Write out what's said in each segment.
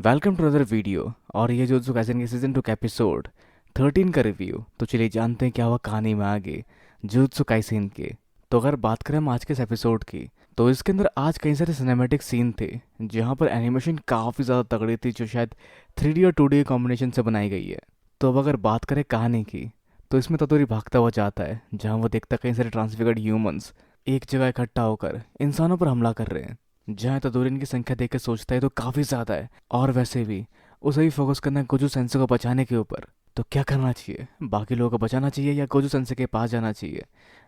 Welcome to other video. और ये जो कैसे के सीजन 2 का एपिसोड 13 का रिव्यू। तो चलिए जानते हैं क्या हुआ कहानी में आगे जुत्सु काइसेन के। तो अगर बात करें हम आज के इस एपिसोड की, तो इसके अंदर आज कई सारे सिनेमैटिक सीन थे जहाँ पर एनिमेशन काफ़ी ज़्यादा तगड़ी थी, जो शायद 3D और 2D कॉम्बिनेशन से बनाई गई है। तो अब अगर बात करें कहानी की, तो इसमें ततोरी भागता हुआ जाता है जहाँ वो देखता है कई सारे ट्रांसफिगर्ड ह्यूमंस एक जगह इकट्ठा होकर इंसानों पर हमला कर रहे हैं। जहाँ तदोरी इनकी संख्या देख के सोचता है तो काफ़ी ज़्यादा है, और वैसे भी उसे भी फोकस करना है गोजू सेंसे को बचाने के ऊपर। तो क्या करना चाहिए, बाकी लोगों को बचाना चाहिए या गोजू सेंसे के पास जाना चाहिए?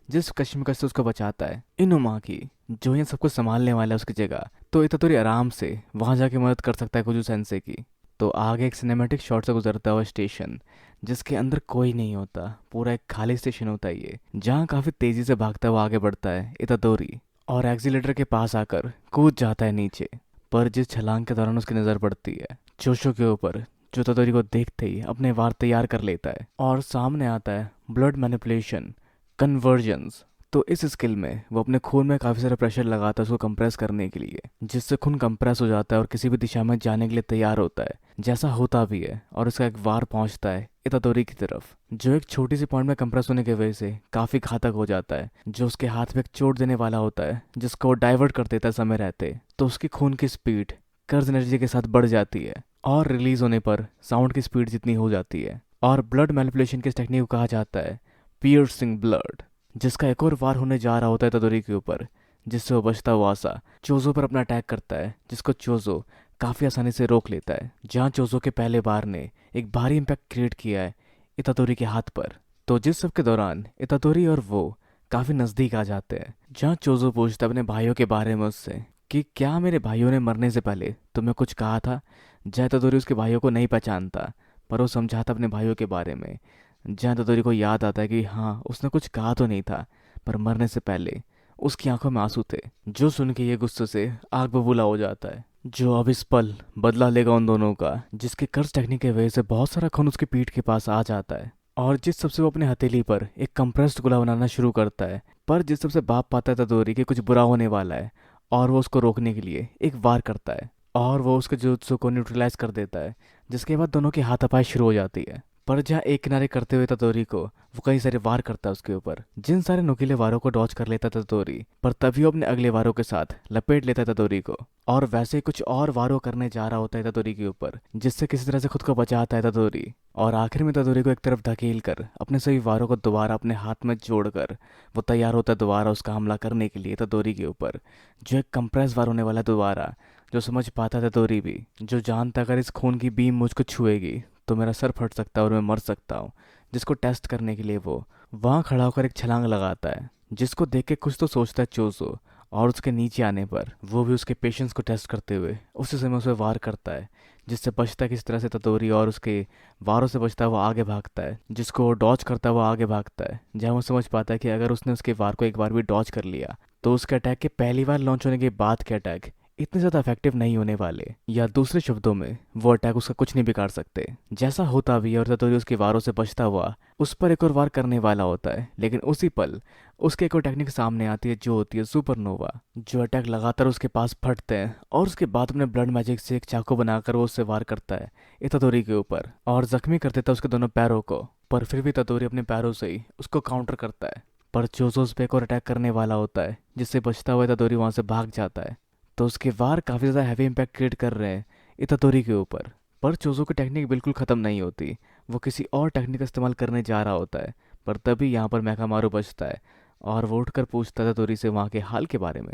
जिस कश्मकश से उसको बचाता है इनुमा की, जो ये सब कुछ संभालने वाला है उसकी जगह, तो इतदोरी आराम से वहाँ जाके मदद कर सकता है गोजू सेंसे की। तो आगे एक सिनेमैटिक शॉट से गुजरता हुआ स्टेशन, जिसके अंदर कोई नहीं होता, पूरा एक खाली स्टेशन होता है ये, जहाँ काफ़ी तेज़ी से भागता हुआ आगे बढ़ता है इतदोरी और एक्सीलेटर के पास आकर कूद जाता है नीचे। पर जिस छलांग के दौरान उसकी नज़र पड़ती है चोशो के ऊपर, जो तदोरी को देखते ही अपने वार तैयार कर लेता है और सामने आता है ब्लड मैनिपुलेशन कन्वर्जन्स। तो इस स्किल में वो अपने खून में काफ़ी सारा प्रेशर लगाता है उसको कंप्रेस करने के लिए, जिससे खून कंप्रेस हो जाता है और किसी भी दिशा में जाने के लिए तैयार होता है, जैसा होता भी है। और उसका एक वार पहुंचता है इतादोरी की तरफ, जो एक छोटी सी पॉइंट में कंप्रेस होने की वजह से काफ़ी घातक हो जाता है, जो उसके हाथ में एक चोट देने वाला होता है, जिसको वो डाइवर्ट कर देता है समय रहते। तो उसकी खून की स्पीड कर्ज एनर्जी के साथ बढ़ जाती है और रिलीज होने पर साउंड की स्पीड जितनी हो जाती है। और ब्लड मैनिपुलेशन की इस टेक्निक को कहा जाता है पियर्सिंग ब्लड, जिसका एक और वार होने जा रहा होता है तदोरी के ऊपर, जिससे वो बचता हुआ सा चोजो पर अपना अटैक करता है, जिसको चोजो काफ़ी आसानी से रोक लेता है। जहाँ चोजो के पहले बार ने एक भारी इम्पैक्ट क्रिएट किया है इतादोरी के हाथ पर। तो जिस सब के दौरान इतादोरी और वो काफ़ी नज़दीक आ जाते हैं, जहाँ चोजो पूछता है अपने भाइयों के बारे में उससे कि क्या मेरे भाइयों ने मरने से पहले तुम्हें कुछ कहा था। जहाँ इतादोरी उसके भाइयों को नहीं पहचानता, पर वो समझाता अपने भाइयों के बारे में। जहाँ तदोरी को याद आता है कि हाँ, उसने कुछ कहा तो नहीं था, पर मरने से पहले उसकी आंखों में आंसू थे। जो सुन के ये गुस्से से आग बबूला हो जाता है, जो अब इस पल बदला लेगा उन दोनों का, जिसके कर्ज टेक्निक की वजह से बहुत सारा खून उसकी पीठ के पास आ जाता है। और जिस सबसे वो अपने हथेली पर एक कंप्रेस्ड गोला बनाना शुरू करता है, पर जिस सबसे बाप पाता है तदोरी कि कुछ बुरा होने वाला है, और वो उसको रोकने के लिए एक वार करता है और वो उसके जुत्सु को न्यूट्रलाइज कर देता है, जिसके बाद दोनों की हाथापाई शुरू हो जाती है। पर जहाँ एक किनारे करते हुए ततोरी को वो कई सारे वार करता है उसके ऊपर, जिन सारे नुकीले वारों को डॉच कर लेता है ततोरी, पर तभी वो अपने अगले वारों के साथ लपेट लेता है ततोरी को, और वैसे ही कुछ और वारों करने जा रहा होता है ततोरी के ऊपर, जिससे किसी तरह से खुद को बचाता है ततोरी। और आखिर में ततोरी को एक तरफ धकेल कर अपने सभी वारों को दोबारा अपने हाथ में जोड़कर वो तैयार होता है दोबारा उसका हमला करने के लिए ततोरी के ऊपर, जो एक कंप्रेस वार होने वाला है दोबारा। जो समझ पाता था ततोरी भी, जो जानता अगर इस खून की बीम मुझको छुएगी तो मेरा सर फट सकता है और मैं मर सकता हूँ, जिसको टेस्ट करने के लिए वो वहाँ खड़ा होकर एक छलांग लगाता है, जिसको देख के कुछ तो सोचता है चोजो। और उसके नीचे आने पर वो भी उसके पेशेंस को टेस्ट करते हुए उसी समय उसे वार करता है, जिससे बचता है किस तरह से ततोरी, और उसके वारों से बचता है वो आगे भागता है, जिसको डॉज करता है वो आगे भागता है। जहाँ वो समझ पाता है कि अगर उसने उसके वार को एक बार भी डॉज कर लिया तो उसके अटैक के पहली बार लॉन्च होने के बाद के अटैक इतने ज़्यादा इफेक्टिव नहीं होने वाले, या दूसरे शब्दों में वो अटैक उसका कुछ नहीं बिगाड़ सकते। जैसा होता भी है और ततोरी उसके वारों से बचता हुआ उस पर एक और वार करने वाला होता है, लेकिन उसी पल उसके एक और टेक्निक सामने आती है, जो होती है सुपरनोवा, जो अटैक लगातार उसके पास फटते हैं और उसके बाद अपने ब्लड मैजिक से एक चाकू बनाकर वो उससे वार करता है ततोरी के ऊपर और जख्मी कर देता है उसके दोनों पैरों को। पर फिर भी ततोरी अपने पैरों से ही उसको काउंटर करता है, पर जोजो उस पर एक और अटैक करने वाला होता है, जिससे बचता हुआ ततोरी वहाँ से भाग जाता है। तो उसके वार काफ़ी ज़्यादा हैवी इम्पैक्ट क्रिएट कर रहे हैं इतादोरी के ऊपर। पर चोजो की टेक्निक बिल्कुल ख़त्म नहीं होती, वो किसी और टेक्निक का इस्तेमाल करने जा रहा होता है। पर तभी यहाँ पर मैकामारू बचता है और वो उठकर पूछता था तोरी से वहाँ के हाल के बारे में,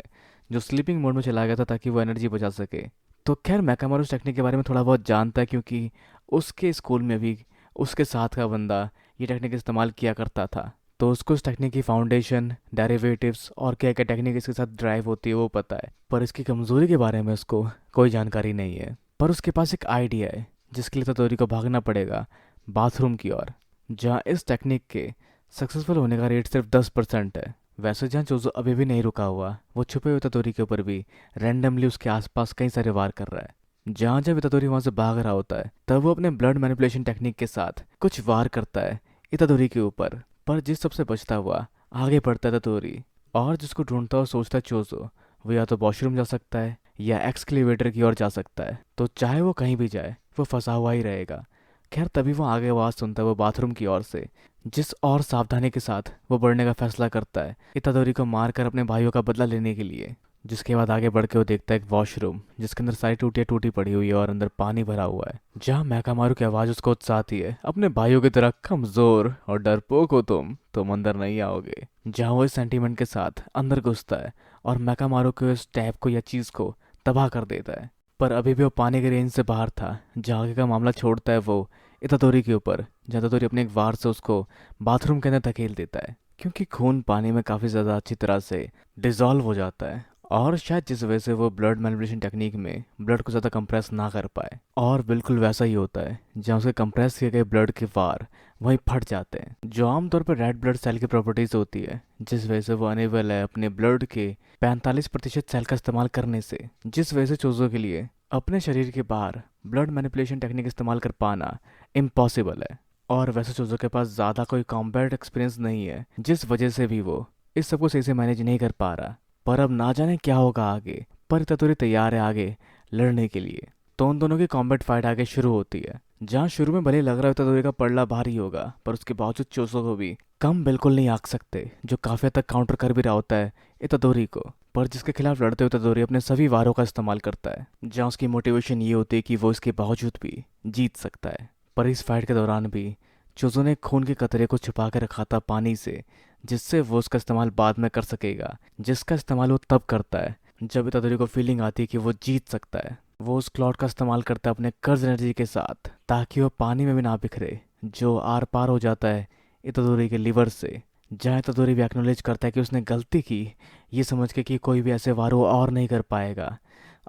जो स्लीपिंग मोड में चला गया था ताकि वो एनर्जी बचा सके। तो खैर मैकामारू इस टेक्निक के बारे में थोड़ा बहुत जानता है, क्योंकि उसके स्कूल में भी उसके साथ का बंदा ये टेक्निक इस्तेमाल किया करता था। तो उसको इस टेक्निक की फाउंडेशन, डेरिवेटिव्स और क्या क्या टेक्निक इसके साथ ड्राइव होती है वो पता है, पर इसकी कमज़ोरी के बारे में उसको कोई जानकारी नहीं है। पर उसके पास एक आइडिया है, जिसके लिए ततोरी को भागना पड़ेगा बाथरूम की ओर, जहाँ इस टेक्निक के सक्सेसफुल होने का रेट सिर्फ 10% है। वैसे जहाँ चोजो अभी भी नहीं रुका हुआ, वो छुपे हुए ततोरी के ऊपर भी रैंडमली उसके आसपास कई सारे वार कर रहा है। जहाँ जब इतादोरी वहाँ से भाग रहा होता है, तब वो अपने ब्लड मैनिपुलेशन टेक्निक के साथ कुछ वार करता है इतादोरी के ऊपर। पर जिस सबसे बचता हुआ आगे बढ़ता है ततोरी, और जिसको ढूंढता हुआ सोचता है चोजो, वो या तो वॉशरूम जा सकता है या एक्सक्लेवेटर की ओर जा सकता है, तो चाहे वो कहीं भी जाए वो फंसा हुआ ही रहेगा। खैर तभी वो आगे आवाज़ सुनता है वो बाथरूम की ओर से, जिस और सावधानी के साथ वो बढ़ने का फैसला करता है इतादोरी को मारकर अपने भाइयों का बदला लेने के लिए। जिसके बाद आगे बढ़ के वो देखता है एक वॉशरूम जिसके अंदर सारी टूटियां टूटी पड़ी हुई है और अंदर पानी भरा हुआ है, जहाँ मैकामारू की आवाज़ उसको उत्साहती है, अपने भाइयों की तरह कमज़ोर और डरपोक हो तुम अंदर नहीं आओगे। जहाँ वो इस सेंटीमेंट के साथ अंदर घुसता है और मैकामारू को इस टैप को या चीज़ को तबाह कर देता है। पर अभी भी वो पानी के रेंज से बाहर था, जहाँ आगे का मामला छोड़ता है वो इतादोरी के ऊपर, जहाँ इतादोरी अपने एक वार से उसको बाथरूम के अंदर धकेल देता है, क्योंकि खून पानी में काफ़ी ज़्यादा अच्छी तरह से डिज़ोल्व हो जाता है, और शायद जिस वजह से वो ब्लड मैनिपुलेशन टेक्निक में ब्लड को ज़्यादा कंप्रेस ना कर पाए। और बिल्कुल वैसा ही होता है, जहाँ उसके कंप्रेस किए गए ब्लड के वार वहीं फट जाते हैं, जो आमतौर पर रेड ब्लड सेल की प्रॉपर्टीज़ होती है, जिस वजह से वो अनेबल है अपने ब्लड के 45% सेल का इस्तेमाल करने से, जिस वजह से चूज़ों के लिए अपने शरीर के बाहर ब्लड मैनिपुलेशन टेक्निक इस्तेमाल कर पाना इम्पॉसिबल है। और वैसे चूज़ों के पास ज़्यादा कोई कॉम्बैट एक्सपीरियंस नहीं है, जिस वजह से भी वो इस सबको सही से मैनेज नहीं कर पा रहा। पर अब ना जाने क्या होगा आगे, पर इतादोरी तैयार है आगे लड़ने के लिए। तो उन दोनों की कॉम्बैट फाइट आगे शुरू होती है, जहाँ शुरू में भले ही लग रहा है इतादोरी का पलड़ा भारी होगा, पर उसके बावजूद चोसो को भी कम बिल्कुल नहीं आंक सकते, जो काफ़ी हद तक काउंटर कर भी रहा होता है इतादोरी को। पर जिसके खिलाफ लड़ते हुए इतादोरी अपने सभी वारों का इस्तेमाल करता है, जहाँ उसकी मोटिवेशन ये होती है कि वो इसके बावजूद भी जीत सकता है। पर इस फाइट के दौरान भी चोजो ने खून के कतरे को छुपा के रखा था पानी से, जिससे वो उसका इस्तेमाल बाद में कर सकेगा, जिसका इस्तेमाल वो तब करता है जब इतादोरी को फीलिंग आती है कि वो जीत सकता है। वो उस क्लॉट का इस्तेमाल करता है अपने कर्ज एनर्जी के साथ, ताकि वो पानी में भी ना बिखरे, जो आर पार हो जाता है इतादोरी के लिवर से। जहाँ इतादोरी भी एक्नॉलेज करता है कि उसने गलती की, ये समझ के कि कोई भी ऐसे वार वो और नहीं कर पाएगा,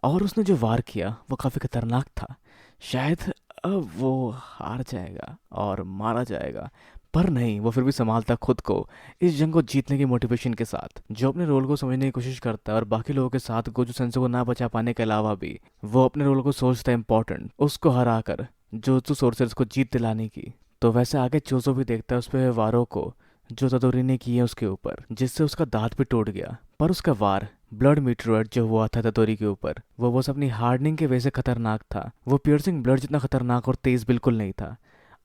और उसने जो वार किया वो काफ़ी खतरनाक था। शायद अब वो हार जाएगा और मारा जाएगा, पर नहीं, वो फिर भी संभालता खुद को इस जंग को जीतने की मोटिवेशन के साथ, जो अपने रोल को समझने की कोशिश करता है और बाकी लोगों के साथ गोजू सेंसो को ना बचा पाने के अलावा भी वो अपने रोल को सोचता है इम्पोर्टेंट, उसको हरा कर जोत्सु सोर्सर्स को जीत दिलाने की। तो वैसे आगे चोजो भी देखता है उस पे वारों को जो तदोरी ने किए उसके ऊपर, जिससे उसका दांत भी टूट गया। पर उसका वार ब्लड मीटरोइड जो हुआ था तदोरी के ऊपर, वो बस अपनी हार्डनिंग के वजह से खतरनाक था। वो पियर्सिंग ब्लड जितना खतरनाक और तेज बिल्कुल नहीं था,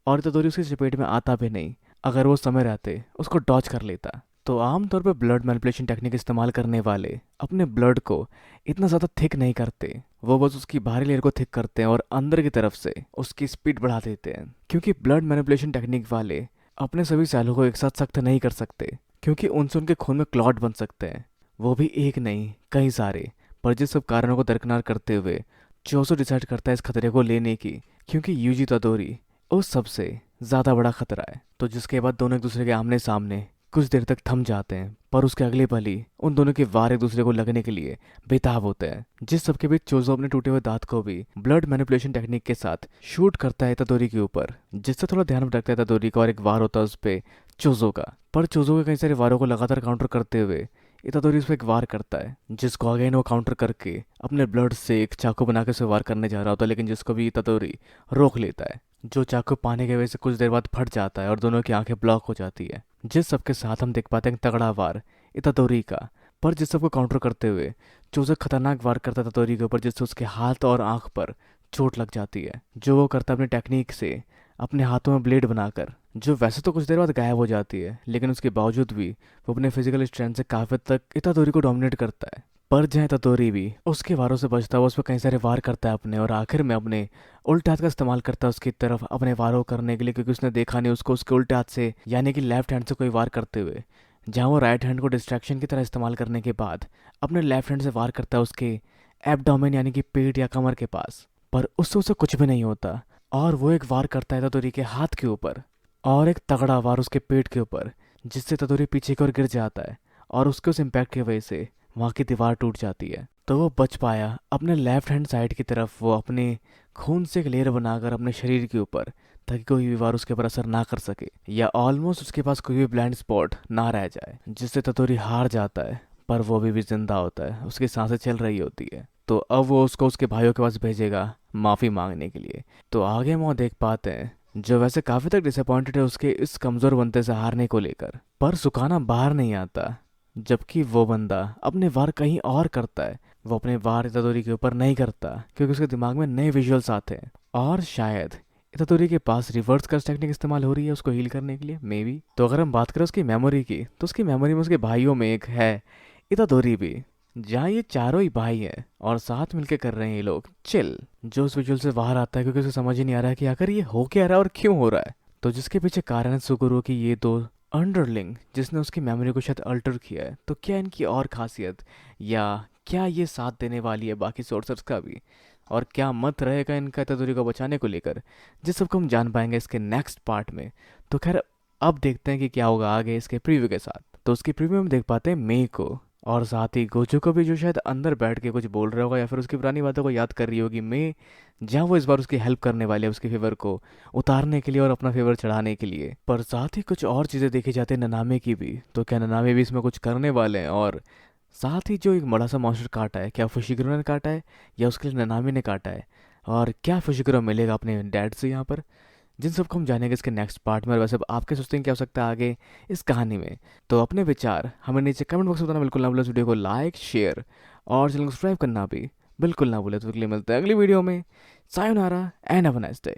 और तदोरी उसकी चपेट में आता भी नहीं। अगर वो समय रहते उसको डॉच कर लेता। तो आमतौर पर ब्लड मैनिपुलेशन टेक्निक इस्तेमाल करने वाले अपने ब्लड को इतना ज़्यादा थिक नहीं करते, वो बस उसकी बाहरी लेयर को थिक करते हैं और अंदर की तरफ से उसकी स्पीड बढ़ा देते हैं, क्योंकि ब्लड मैनिपुलेशन टेक्निक वाले अपने सभी सेलों को एक साथ सख्त नहीं कर सकते, क्योंकि उनसे उनके खून में क्लॉट बन सकते हैं, वो भी एक नहीं कई सारे। पर जिस सब कारणों को दरकिनार करते हुए चोसो डिसाइड करता है इस खतरे को लेने की, क्योंकि यूजी तदोरी उस सबसे ज़्यादा बड़ा खतरा है। तो जिसके बाद दोनों एक दूसरे के आमने सामने कुछ देर तक थम जाते हैं, पर उसके अगले पल ही उन दोनों के वार एक दूसरे को लगने के लिए बेताब होते हैं, जिस सबके बीच चोजो अपने टूटे हुए दांत को भी ब्लड मैनिपुलेशन टेक्निक के साथ शूट करता है तदोरी के ऊपर, जिससे थोड़ा ध्यान रखता है तदोरी का, और एक वार होता है उस पर चोजो का। पर चोजो के कई सारे वारों को लगातार काउंटर करते हुए इतादोरी उस पर एक वार करता है, जिसको अगेन वो काउंटर करके अपने ब्लड से एक चाकू बना के उसे वार करने जा रहा होता है, लेकिन जिसको भी इतादोरी रोक लेता है, जो चाकू पाने की वजह से कुछ देर बाद फट जाता है और दोनों की आंखें ब्लॉक हो जाती है, जिस सबके साथ हम देख पाते हैं तगड़ा वार इतादोरी का। पर जिस सबको काउंटर करते हुए चोजो खतरनाक वार करता है इतादोरी के ऊपर, जिससे उसके हाथ और आंख पर चोट लग जाती है, जो वो करता है अपनी टेक्निक से अपने हाथों में ब्लेड बनाकर, जो वैसे तो कुछ देर बाद गायब हो जाती है, लेकिन उसके बावजूद भी वो अपने फिजिकल स्ट्रेंथ से काफी हद तक इतादोरी को डोमिनेट करता है। पर जहाँ इतादोरी भी उसके वारों से बचता है, वो उस पर कई सारे वार करता है अपने, और आखिर में अपने उल्टे हाथ का इस्तेमाल करता है उसकी तरफ अपने वारों करने के लिए, क्योंकि उसने देखा नहीं उसको उसके उल्टे हाथ से यानी कि लेफ्ट हैंड से कोई वार करते हुए, जहाँ वो राइट हैंड को डिस्ट्रैक्शन की तरह इस्तेमाल करने के बाद अपने लेफ्ट हैंड से वार करता है उसके एब्डोमेन यानी कि पेट या कमर के पास। पर उससे उसे कुछ भी नहीं होता, और वो एक वार करता है तदोरी के हाथ के ऊपर, और एक तगड़ा वार उसके पेट के ऊपर, जिससे तदोरी पीछे की ओर गिर जाता है, और उसके उस इम्पैक्ट की वजह से वहाँ की दीवार टूट जाती है। तो वो बच पाया अपने लेफ्ट हैंड साइड की तरफ, वो अपने खून से एक लेयर बनाकर अपने शरीर के ऊपर, ताकि कोई भी वार उसके ऊपर असर ना कर सके, या ऑलमोस्ट उसके पास कोई भी ब्लाइंड स्पॉट ना रह जाए, जिससे तदोरी हार जाता है। पर वो अभी भी जिंदा होता है, उसकी सांसें चल रही होती है। तो अब वो उसको उसके भाइयों के पास भेजेगा माफ़ी मांगने के लिए। तो आगे हम वो देख पाते हैं जो वैसे काफ़ी तक डिसअपॉइंटेड है उसके इस कमज़ोर बनते से हारने को लेकर, पर सुकाना बाहर नहीं आता, जबकि वो बंदा अपने वार कहीं और करता है। वो अपने वार इतादोरी के ऊपर नहीं करता क्योंकि उसके दिमाग में नए विजुअल्स आते हैं, और शायद इतादोरी के पास रिवर्स कर्स टेक्निक इस्तेमाल हो रही है उसको हील करने के लिए, मे बी। तो अगर हम बात करें उसकी मेमोरी की, तो उसकी मेमोरी में उसके भाइयों में एक है इतादोरी भी, जहाँ ये चारों ही भाई हैं और साथ मिलके कर रहे हैं ये लोग चिल। जो उस विजुअल से बाहर आता है क्योंकि उसे समझ ही नहीं आ रहा है कि आखिर ये हो क्या रहा है और क्यों हो रहा है। तो जिसके पीछे कारण है सुगुरु की ये दो अंडरलिंग जिसने उसकी मेमोरी को शायद अल्टर किया है। तो क्या इनकी और खासियत, या क्या ये साथ देने वाली है बाकी सोर्सर्स का भी, और क्या मत रहेगा इनका इतादोरी को बचाने को लेकर, जिस सबको हम जान पाएंगे इसके नेक्स्ट पार्ट में। तो खैर अब देखते हैं कि क्या होगा आगे इसके प्रीव्यू के साथ। तो उसकी प्रीव्यू में हम देख पाते हैं मे को, और साथ ही गोजू को भी, जो शायद अंदर बैठ के कुछ बोल रहा होगा या फिर उसकी पुरानी बातों को याद कर रही होगी मे, जहाँ वो इस बार उसकी हेल्प करने वाली है उसके फेवर को उतारने के लिए और अपना फेवर चढ़ाने के लिए। पर साथ ही कुछ और चीज़ें देखी जाती है ननामे की भी। तो क्या ननामे भी इसमें कुछ करने वाले हैं, और साथ ही जो एक बड़ा सा मॉन्स्टर काटा है, क्या फुशिगुरो ने काटा है या उसके लिए ननामी ने काटा है, और क्या फुशिगुरो मिलेगा अपने डैड से यहाँ पर, जिन सबको हम जानेंगे इसके नेक्स्ट पार्ट में। और वैसे अब आपके सोचते हैं क्या हो सकता है आगे इस कहानी में, तो अपने विचार हमें नीचे कमेंट बॉक्स में बताना बिल्कुल ना भूलें। इस वीडियो को लाइक शेयर और चैनल को सब्सक्राइब करना भी बिल्कुल ना भूलें। तो अगले मिलते हैं अगली वीडियो में। Sayonara and have a nice day.